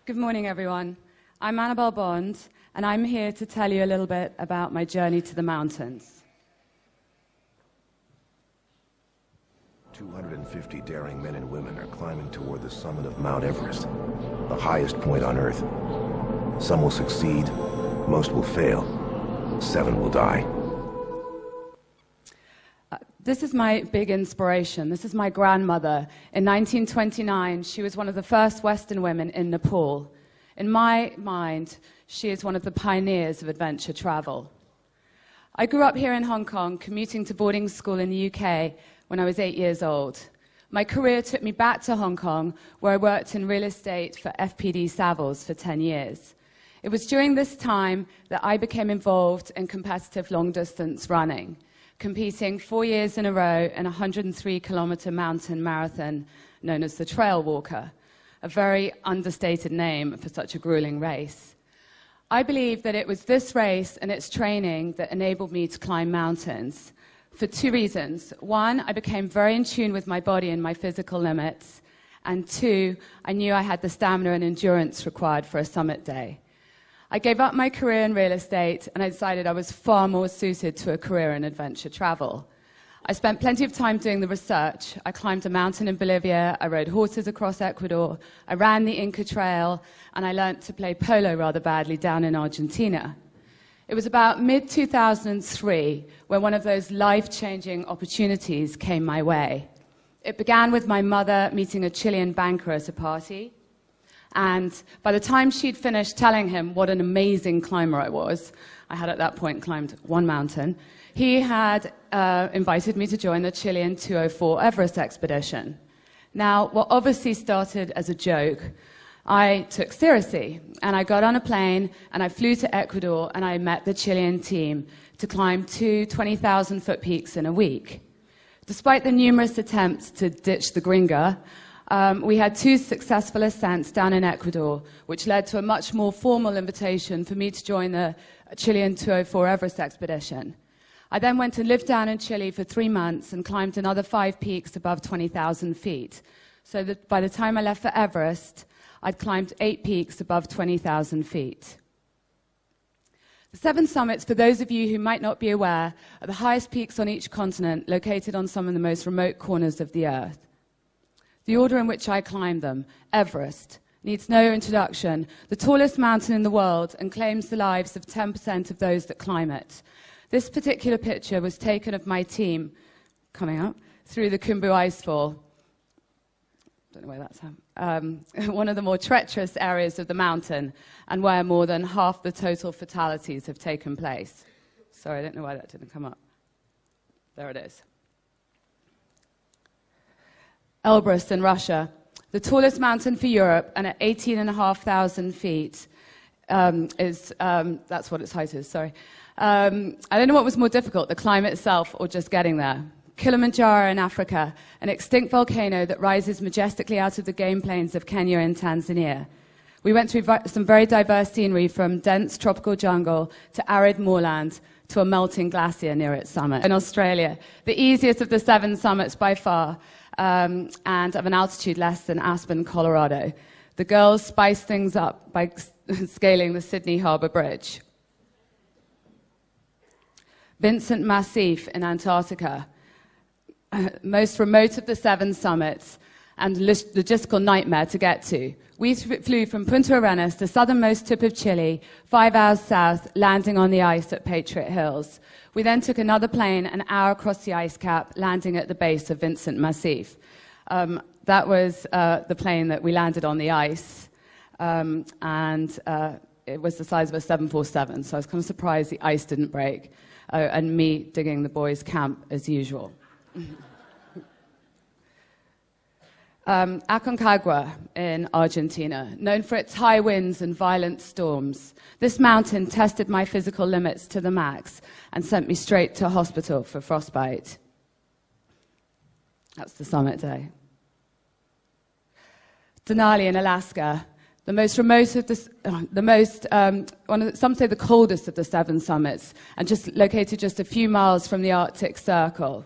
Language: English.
Good morning, everyone. I'm Annabelle Bond, and I'm here to tell you a little bit about my journey to the mountains. 250 daring men and women are climbing toward the summit of Mount Everest, the highest point on Earth. Some will succeed, most will fail, 7 will die. This is my big inspiration. This is my grandmother. In 1929, she was one of the first Western women in Nepal. In my mind, she is one of the pioneers of adventure travel. I grew up here in Hong Kong, commuting to boarding school in the UK when I was 8 years old. My career took me back to Hong Kong, where I worked in real estate for FPD Savills for 10 years. It was during this time that I became involved in competitive long-distance running, competing 4 years in a row in a 103-kilometer mountain marathon known as the Trail Walker, a very understated name for such a grueling race. I believe that it was this race and its training that enabled me to climb mountains for 2 reasons. 1, I became very in tune with my body and my physical limits. And 2, I knew I had the stamina and endurance required for a summit day. I gave up my career in real estate, and I decided I was far more suited to a career in adventure travel. I spent plenty of time doing the research. I climbed a mountain in Bolivia, I rode horses across Ecuador, I ran the Inca Trail, and I learned to play polo rather badly down in Argentina. It was about mid-2003 where one of those life-changing opportunities came my way. It began with my mother meeting a Chilean banker at a party. And by the time she'd finished telling him what an amazing climber I was, I had at that point climbed 1 mountain, he had invited me to join the Chilean 204 Everest expedition. Now, what obviously started as a joke, I took seriously, and I got on a plane, and I flew to Ecuador, and I met the Chilean team to climb 2 20,000-foot peaks in a week. Despite the numerous attempts to ditch the gringa, we had 2 successful ascents down in Ecuador, which led to a much more formal invitation for me to join the Chilean 204 Everest expedition. I then went to live down in Chile for 3 months and climbed another 5 peaks above 20,000 feet. So that by the time I left for Everest, I'd climbed 8 peaks above 20,000 feet. The 7 summits, for those of you who might not be aware, are the highest peaks on each continent, located on some of the most remote corners of the Earth. The order in which I climbed them, Everest, needs no introduction, the tallest mountain in the world, and claims the lives of 10% of those that climb it. This particular picture was taken of my team, coming up, through the Khumbu Icefall. Don't know where that's at. One of the more treacherous areas of the mountain, and where more than half the total fatalities have taken place. Sorry, I don't know why that didn't come up. There it is. Elbrus in Russia, the tallest mountain for Europe, and at 18,500 feet that's what its height is, sorry. I don't know what was more difficult, the climb itself or just getting there. Kilimanjaro in Africa, an extinct volcano that rises majestically out of the game plains of Kenya and Tanzania. We went through some very diverse scenery, from dense tropical jungle to arid moorland to a melting glacier near its summit. In Australia, the easiest of the 7 summits by far, and of an altitude less than Aspen, Colorado. The girls spiced things up by scaling the Sydney Harbour Bridge. Vincent Massif in Antarctica, most remote of the 7 summits, and logistical nightmare to get to. We flew from Punta Arenas, the southernmost tip of Chile, 5 hours south, landing on the ice at Patriot Hills. We then took another plane an hour across the ice cap, landing at the base of Vincent Massif. That was the plane that we landed on the ice, and it was the size of a 747, so I was kind of surprised the ice didn't break, and me digging the boys' camp as usual. Aconcagua in Argentina, known for its high winds and violent storms. This mountain tested my physical limits to the max and sent me straight to hospital for frostbite. That's the summit day. Denali in Alaska, the most remote of some say the coldest of the 7 summits, and just located just a few miles from the Arctic Circle.